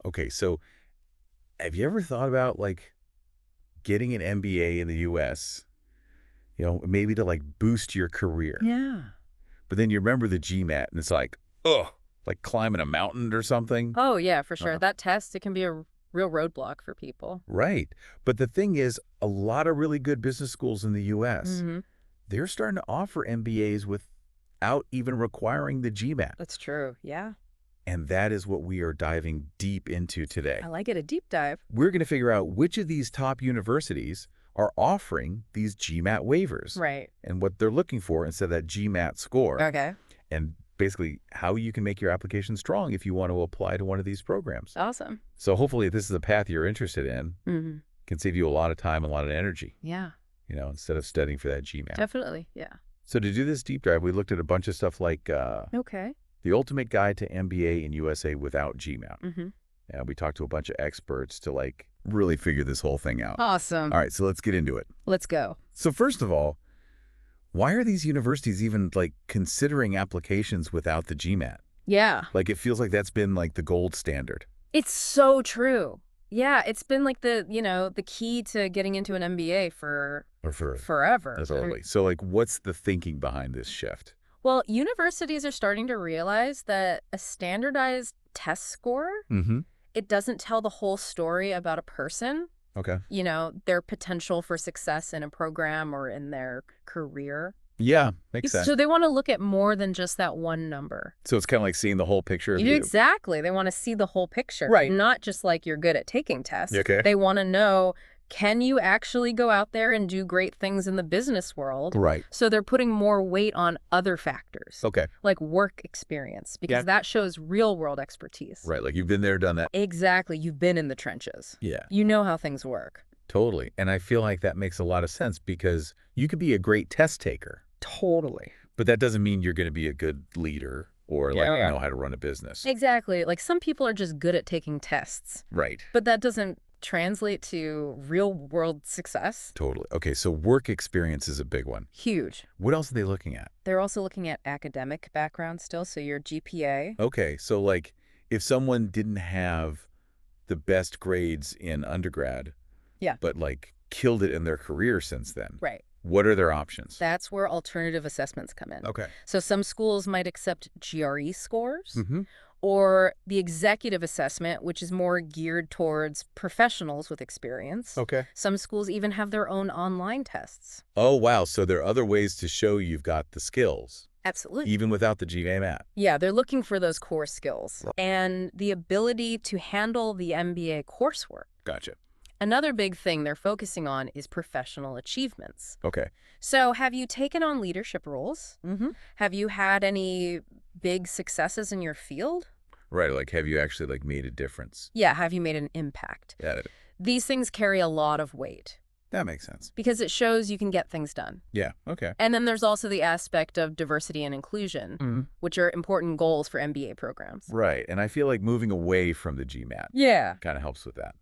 Okay, so have you ever thought about like getting an MBA in the US, maybe to like boost your career? Yeah. But then you remember the GMAT and it's like, ugh, like climbing a mountain or something. Oh, yeah, for sure. Uh, That test, it can be a real roadblock for people. right. But the thing is, a lot of really good business schools in the US, Hmm. they're starting to offer MBAs without even requiring the GMAT. That's true. Yeah. And that is what we are diving deep into today. I like it. A deep dive. We're going to figure out which of these top universities are offering these GMAT waivers Right. and what they're looking for instead of that GMAT score, Okay. and basically how you can make your application strong if you want to apply to one of these programs. Awesome. So hopefully this is a path you're interested in. Hmm. Can save you a lot of time, a lot of energy, Yeah, instead of studying for that GMAT. definitely. Yeah. So to do this deep dive, we looked at a bunch of stuff like Okay. the ultimate guide to MBA in USA without GMAT. Hmm. And we talked to a bunch of experts to like really figure this whole thing out. Awesome. All right, so let's get into it. Let's go. So first of all, why are these universities even like considering applications without the GMAT? Yeah. Like it feels like that's been like the gold standard. It's so true. Yeah, it's been like the key to getting into an MBA for Or for forever. totally. So like what's the thinking behind this shift? Well, universities are starting to realize that a standardized test score, Mm-hmm. it doesn't tell the whole story about a person, Okay. their potential for success in a program or in their career. Yeah, makes sense. So they want to look at more than just that one number. So it's kind of like seeing the whole picture of you. Exactly. They want to see the whole picture. Right. Not just like you're good at taking tests. Okay. They want to know, can you actually go out there and do great things in the business world? Right. So they're putting more weight on other factors, Okay. like work experience, because that shows real world expertise. Right. Like you've been there, done that. Exactly. You've been in the trenches. Yeah, You know how things work. totally. And I feel like that makes a lot of sense because you could be a great test taker, Totally. but that doesn't mean you're going to be a good leader or like Yeah. know how to run a business. Exactly. Like some people are just good at taking tests, Right. but that doesn't translate to real world success. Totally. Okay, so work experience is a big one. Huge. What else are they looking at? They're also looking at academic background still, so your GPA. Okay, so like if someone didn't have the best grades in undergrad, Yeah. but like killed it in their career since then, Right. what are their options? That's where alternative assessments come in. Okay. So some schools might accept GRE scores Mm-hmm. or the executive assessment, which is more geared towards professionals with experience. Okay. Some schools even have their own online tests. Oh, wow. So there are other ways to show you've got the skills, Absolutely. even without the GMAT. Yeah, they're looking for those core skills and the ability to handle the MBA coursework. Gotcha. Another big thing they're focusing on is professional achievements. Okay. So have you taken on leadership roles? Mm-hmm. Have you had any big successes in your field? Right. Like, have you actually like made a difference? Yeah, have you made an impact? Yeah, These things carry a lot of weight that makes sense. because it shows you can get things done. Yeah. Okay. And then there's also the aspect of diversity and inclusion, Mm-hmm. which are important goals for MBA programs. Right. And I feel like moving away from the GMAT Yeah. kind of helps with that.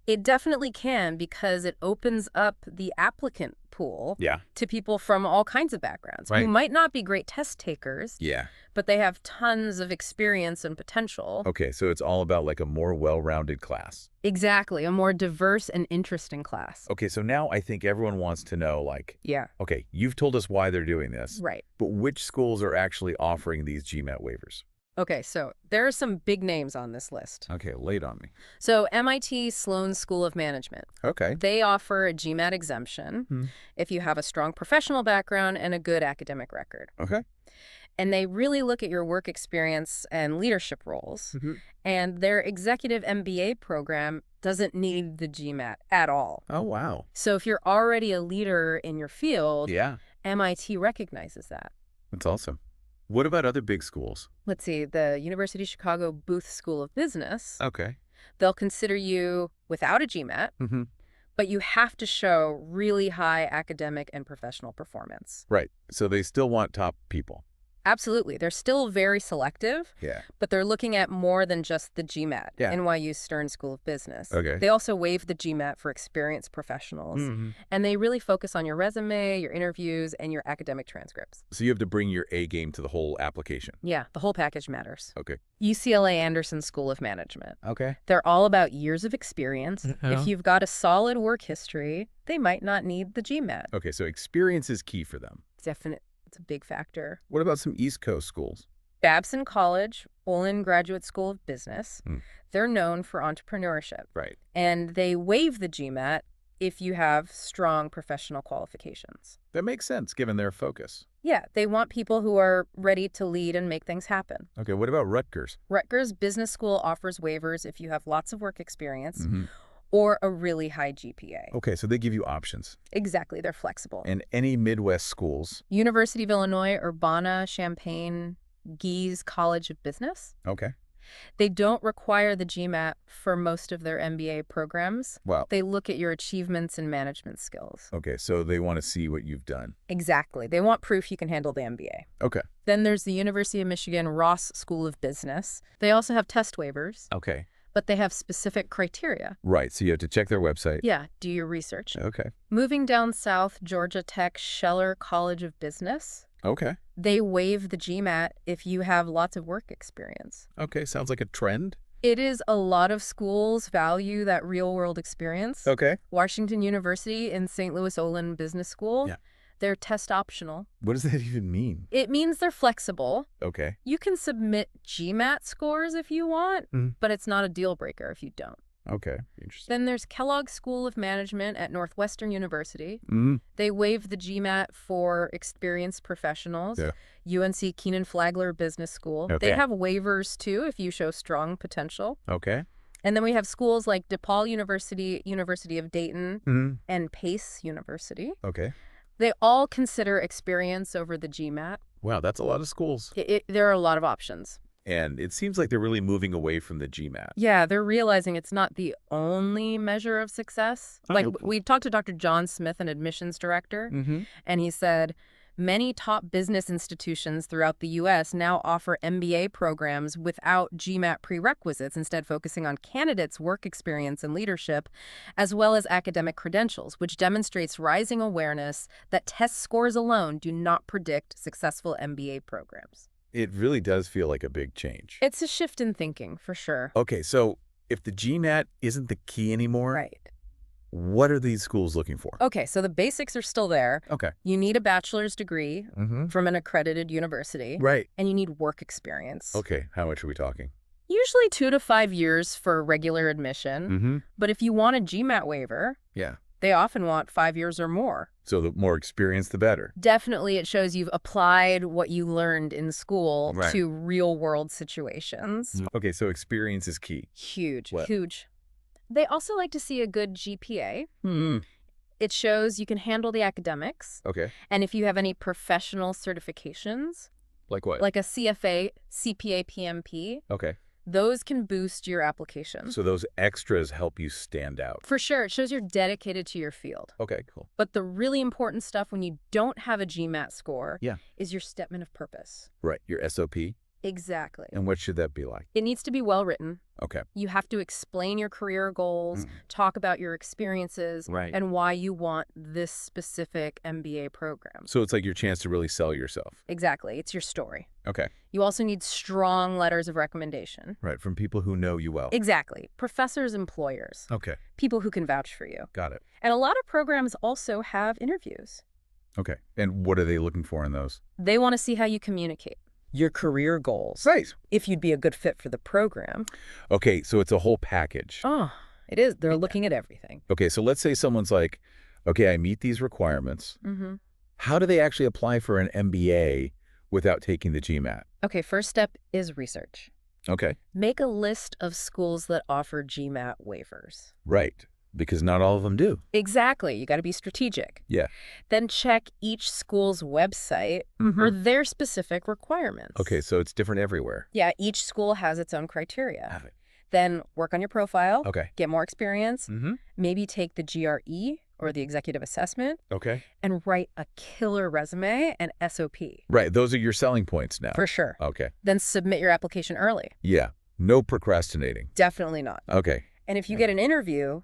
It definitely can because it opens up the applicant pool Yeah. to people from all kinds of backgrounds Right. who might not be great test takers, Yeah. but they have tons of experience and potential. Okay. So it's all about like a more well-rounded class. Exactly. A more diverse and interesting class. Okay. So now I think everyone wants to know like, Yeah. okay, you've told us why they're doing this, Right. but which schools are actually offering these GMAT waivers? Okay, so there are some big names on this list. Okay. Lay it on me. So MIT Sloan School of Management. Okay. They offer a GMAT exemption Hmm. if you have a strong professional background and a good academic record. Okay. And they really look at your work experience and leadership roles. Mhm. And their executive MBA program doesn't need the GMAT at all. Oh, wow. So if you're already a leader in your field, Yeah. MIT recognizes that. That's awesome. What about other big schools? Let's see, the University of Chicago Booth School of Business, Okay. they'll consider you without a GMAT, Mm-hmm. but you have to show really high academic and professional performance. Right. So they still want top people. Absolutely. They're still very selective, Yeah. but they're looking at more than just the GMAT, Yeah. NYU Stern School of Business. Okay. They also waive the GMAT for experienced professionals, and they really focus on your resume, your interviews, and your academic transcripts. So you have to bring your A game to the whole application. Yeah, the whole package matters. Okay. UCLA Anderson School of Management. Okay. They're all about years of experience. Yeah. If you've got a solid work history, they might not need the GMAT. Okay, so experience is key for them. Definitely. It's a big factor. What about some East Coast schools? Babson College, Olin Graduate School of Business, they're known for entrepreneurship. Right. And they waive the GMAT if you have strong professional qualifications. That makes sense, given their focus. Yeah, they want people who are ready to lead and make things happen. Okay, what about Rutgers? Rutgers Business School offers waivers if you have lots of work experience or a really high GPA. Okay, so they give you options. Exactly, they're flexible. And any Midwest schools? University of Illinois, Urbana-Champaign Guise College of Business. Okay. They don't require the GMAT for most of their MBA programs. Wow. They look at your achievements and management skills. Okay, so they want to see what you've done. Exactly. They want proof you can handle the MBA. Okay. Then there's the University of Michigan Ross School of Business. They also have test waivers, Okay. but they have specific criteria. Right, so you have to check their website. Yeah, do your research. Okay. Moving down south, Georgia Tech Scheller College of Business. Okay. They waive the GMAT if you have lots of work experience. Okay, sounds like a trend. It is a lot of schools value that real-world experience. Okay. Washington University and St. Louis Olin Business School, Yeah. they're test optional. What does that even mean? It means they're flexible. Okay. You can submit GMAT scores if you want, but it's not a deal breaker if you don't. Okay, interesting. Then there's Kellogg School of Management at Northwestern University. They waive the GMAT for experienced professionals. Yeah. UNC Keenan-Flagler Business School. Okay. They have waivers, too, if you show strong potential. Okay. And then we have schools like DePaul University, University of Dayton, and Pace University. Okay. They all consider experience over the GMAT. Wow, that's a lot of schools. There are a lot of options. And it seems like they're really moving away from the GMAT. Yeah, they're realizing it's not the only measure of success. Like, we talked to Dr. John Smith, an admissions director, and he said, many top business institutions throughout the U.S. now offer MBA programs without GMAT prerequisites, instead focusing on candidates' work experience and leadership, as well as academic credentials, which demonstrates rising awareness that test scores alone do not predict successful MBA programs. It really does feel like a big change. It's a shift in thinking, for sure. Okay, so if the GMAT isn't the key anymore, Right. what are these schools looking for? Okay, so the basics are still there. Okay. You need a bachelor's degree from an accredited university. Right. And you need work experience. Okay, how much are we talking? Usually 2 to 5 years for regular admission. But if you want a GMAT waiver, Yeah. they often want 5 years or more. So the more experience, the better. Definitely, it shows you've applied what you learned in school Right. to real-world situations. Okay, so experience is key. Huge, What? huge. They also like to see a good GPA. It shows you can handle the academics. Okay. And if you have any professional certifications, Like what? like a CFA, CPA, PMP, Okay. those can boost your application. So those extras help you stand out. For sure, it shows you're dedicated to your field. Okay, cool. But the really important stuff when you don't have a GMAT score Yeah. is your statement of purpose. Right, your SOP. Exactly. And what should that be like? It needs to be well written. Okay. You have to explain your career goals, talk about your experiences, Right. and why you want this specific MBA program. So it's like your chance to really sell yourself. Exactly. It's your story. Okay. You also need strong letters of recommendation. Right, from people who know you well. Exactly. Professors, employers, Okay, people who can vouch for you. got it. And a lot of programs also have interviews. Okay, and what are they looking for in those? They want to see how you communicate. Your career goals. Right. If you'd be a good fit for the program. Okay, so it's a whole package. Oh, it is. They're looking at everything. Okay, so let's say someone's like, okay, I meet these requirements. How do they actually apply for an MBA without taking the GMAT? Okay, first step is research. Okay. Make a list of schools that offer GMAT waivers. Right, because not all of them do. Exactly. You got to be strategic. Yeah. Then check each school's website for their specific requirements. Okay, so it's different everywhere. Yeah, each school has its own criteria. Have it. Then work on your profile. Okay. Get more experience. Mm-hmm. Maybe take the GRE or the executive assessment. Okay. And write a killer resume and SOP. Right. Those are your selling points now. For sure. Okay. Then submit your application early. Yeah. No procrastinating. Definitely not. Okay. And if you get an interview,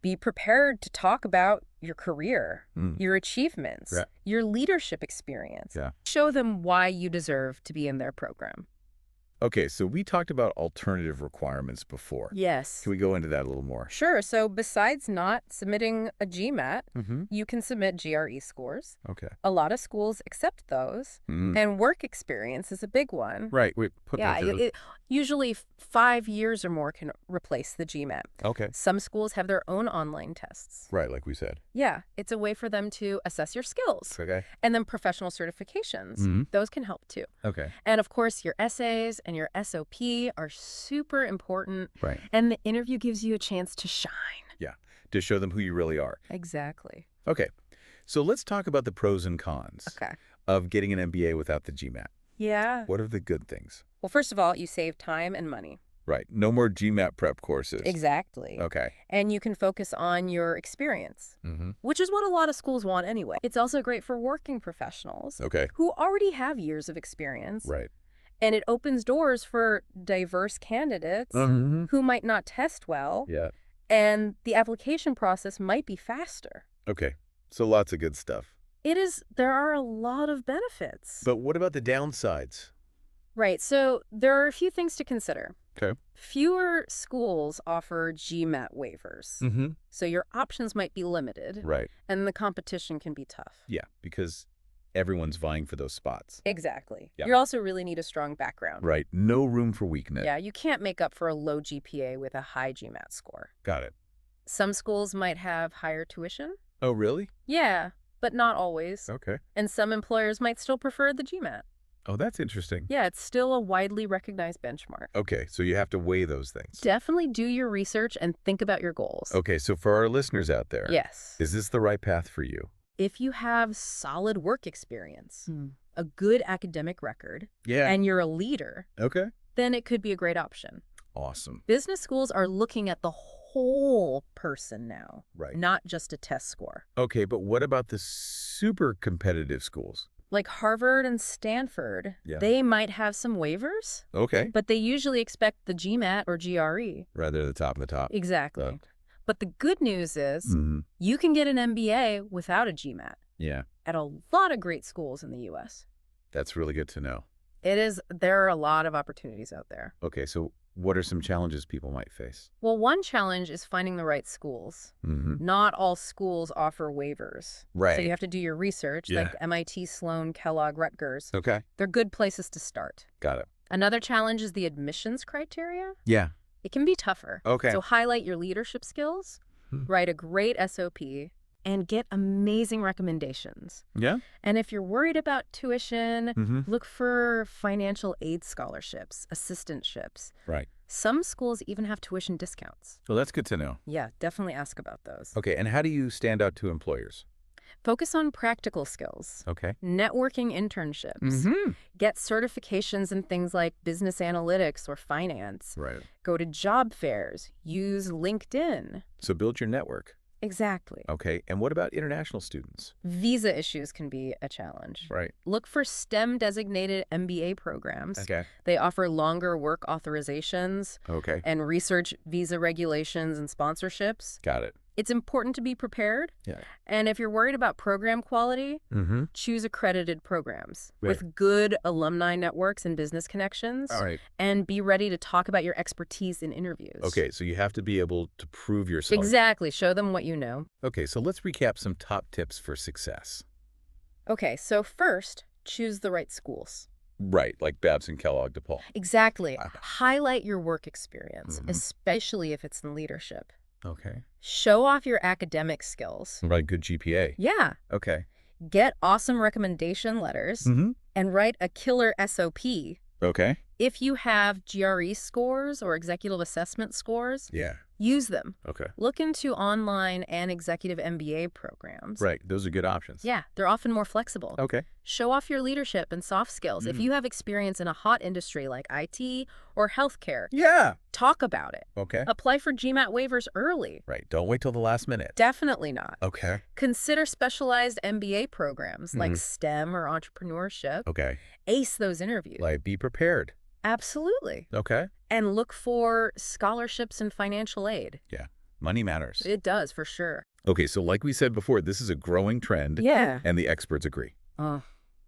be prepared to talk about your career, your achievements, your leadership experience. Show them why you deserve to be in their program. Okay, so we talked about alternative requirements before. Yes. Can we go into that a little more? Sure. So besides not submitting a GMAT, you can submit GRE scores. Okay. A lot of schools accept those. And work experience is a big one. Right. Wait, Usually 5 years or more can replace the GMAT. Okay. Some schools have their own online tests. Right, like we said. Yeah. It's a way for them to assess your skills. Okay. And then professional certifications. Those can help too. Okay. And of course, your essays and your SOP are super important. Right. And the interview gives you a chance to shine. Yeah. To show them who you really are. Exactly. Okay. So let's talk about the pros and cons of getting an MBA without the GMAT. Yeah. What are the good things? Well, first of all, you save time and money. Right. No more GMAT prep courses. Exactly. Okay. And you can focus on your experience, which is what a lot of schools want anyway. It's also great for working professionals who already have years of experience. Right. And it opens doors for diverse candidates who might not test well. Yeah. And the application process might be faster. Okay. So lots of good stuff. It is. There are a lot of benefits. But what about the downsides? Right. So there are a few things to consider. Okay. Fewer schools offer GMAT waivers. So your options might be limited. Right. And the competition can be tough. Yeah, because everyone's vying for those spots. Exactly. Yep. You also really need a strong background. Right. No room for weakness. Yeah, you can't make up for a low GPA with a high GMAT score. Got it. Some schools might have higher tuition. Oh, really? Yeah, but not always. Okay. And some employers might still prefer the GMAT. Oh, that's interesting. Yeah, it's still a widely recognized benchmark. Okay, so you have to weigh those things. Definitely do your research and think about your goals. Okay, so for our listeners out there, is this the right path for you? If you have solid work experience, a good academic record, and you're a leader, then it could be a great option. Awesome. Business schools are looking at the whole person now, not just a test score. Okay, but what about the super competitive schools? Like Harvard and Stanford, they might have some waivers. Okay. But they usually expect the GMAT or GRE. Rather the top of the top. Exactly. But the good news is you can get an MBA without a GMAT. Yeah. At a lot of great schools in the U.S. That's really good to know. It is. There are a lot of opportunities out there. Okay, so what are some challenges people might face? Well, one challenge is finding the right schools. Not all schools offer waivers. Right. So you have to do your research, like MIT, Sloan, Kellogg, Rutgers. Okay. They're good places to start. Got it. Another challenge is the admissions criteria. Yeah. It can be tougher. Okay. So highlight your leadership skills, write a great SOP, and get amazing recommendations. Yeah. And if you're worried about tuition, look for financial aid scholarships, assistantships. Right. Some schools even have tuition discounts. Well, that's good to know. Yeah, definitely ask about those. Okay, and how do you stand out to employers? Focus on practical skills. Okay. Networking internships. Get certifications in things like business analytics or finance. Right. Go to job fairs. Use LinkedIn. So build your network. Exactly. Okay, and what about international students? Visa issues can be a challenge. Right. Look for STEM-designated MBA programs. Okay. They offer longer work authorizations. Okay. And research visa regulations and sponsorships. Got it. It's important to be prepared. Yeah. And if you're worried about program quality, choose accredited programs Right. with good alumni networks and business connections. All right. And be ready to talk about your expertise in interviews. Okay, so you have to be able to prove yourself. Exactly. Show them what you know. Okay, so let's recap some top tips for success. Okay, so first, choose the right schools. Right, like Babson, Kellogg, DePaul. Exactly. Highlight your work experience, especially if it's in leadership. Okay. Show off your academic skills. Right, good GPA. Yeah. Okay. Get awesome recommendation letters and write a killer SOP. Okay. If you have GRE scores or executive assessment scores, Use them. Okay. Look into online and executive MBA programs. Right. Those are good options. Yeah, they're often more flexible. Okay. Show off your leadership and soft skills. If you have experience in a hot industry like IT or healthcare, Yeah. talk about it. Okay. Apply for GMAT waivers early. Right. Don't wait till the last minute. Definitely not. Okay. Consider specialized MBA programs like STEM or entrepreneurship. Okay. Ace those interviews. Like, be prepared. Absolutely. Okay. And look for scholarships and financial aid. Yeah. Money matters. It does, for sure. Okay. So like we said before, this is a growing trend. Yeah. And the experts agree.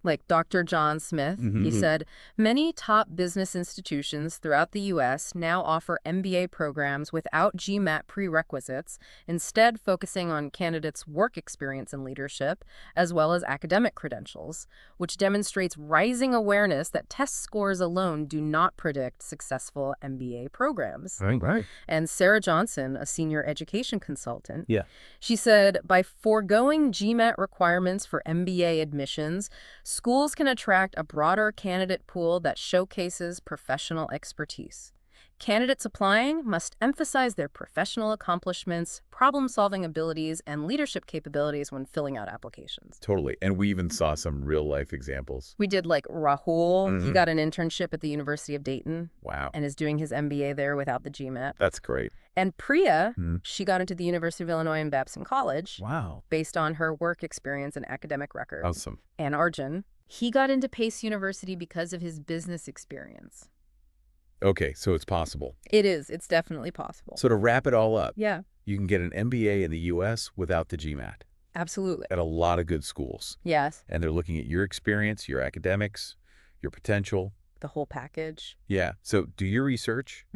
Like Dr. John Smith, he said, many top business institutions throughout the U.S. now offer MBA programs without GMAT prerequisites, instead focusing on candidates' work experience and leadership, as well as academic credentials, which demonstrates rising awareness that test scores alone do not predict successful MBA programs. Right. And Sarah Johnson, a senior education consultant, Yeah. she said, by foregoing GMAT requirements for MBA admissions, schools can attract a broader candidate pool that showcases professional expertise. Candidates applying must emphasize their professional accomplishments, problem-solving abilities, and leadership capabilities when filling out applications. Totally. And we even saw some real-life examples. We did, like Rahul. He got an internship at the University of Dayton. Wow. And is doing his MBA there without the GMAT. That's great. And Priya, she got into the University of Illinois in Babson College. Wow. Based on her work experience and academic record. Awesome. And Arjun, he got into Pace University because of his business experience. Okay, so it's possible. It is. It's definitely possible. So to wrap it all up, Yeah, you can get an MBA in the U.S. without the GMAT absolutely. at a lot of good schools. Yes, And they're looking at your experience, your academics, your potential. the whole package. Yeah. So do your research.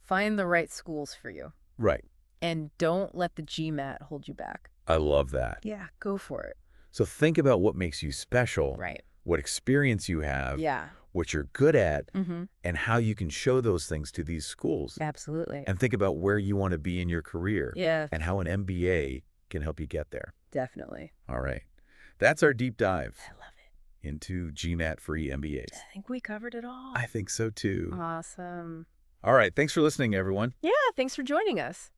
Find the right schools for you. Right. And don't let the GMAT hold you back. I love that. Yeah, go for it. So think about what makes you special, Right. what experience you have, Yeah. what you're good at, and how you can show those things to these schools. Absolutely. And think about where you want to be in your career Yeah, and how an MBA can help you get there. definitely. All right. That's our deep dive I love it. into GMAT-free MBAs. I think we covered it all. I think so too. Awesome. All right. Thanks for listening, everyone. Yeah, thanks for joining us.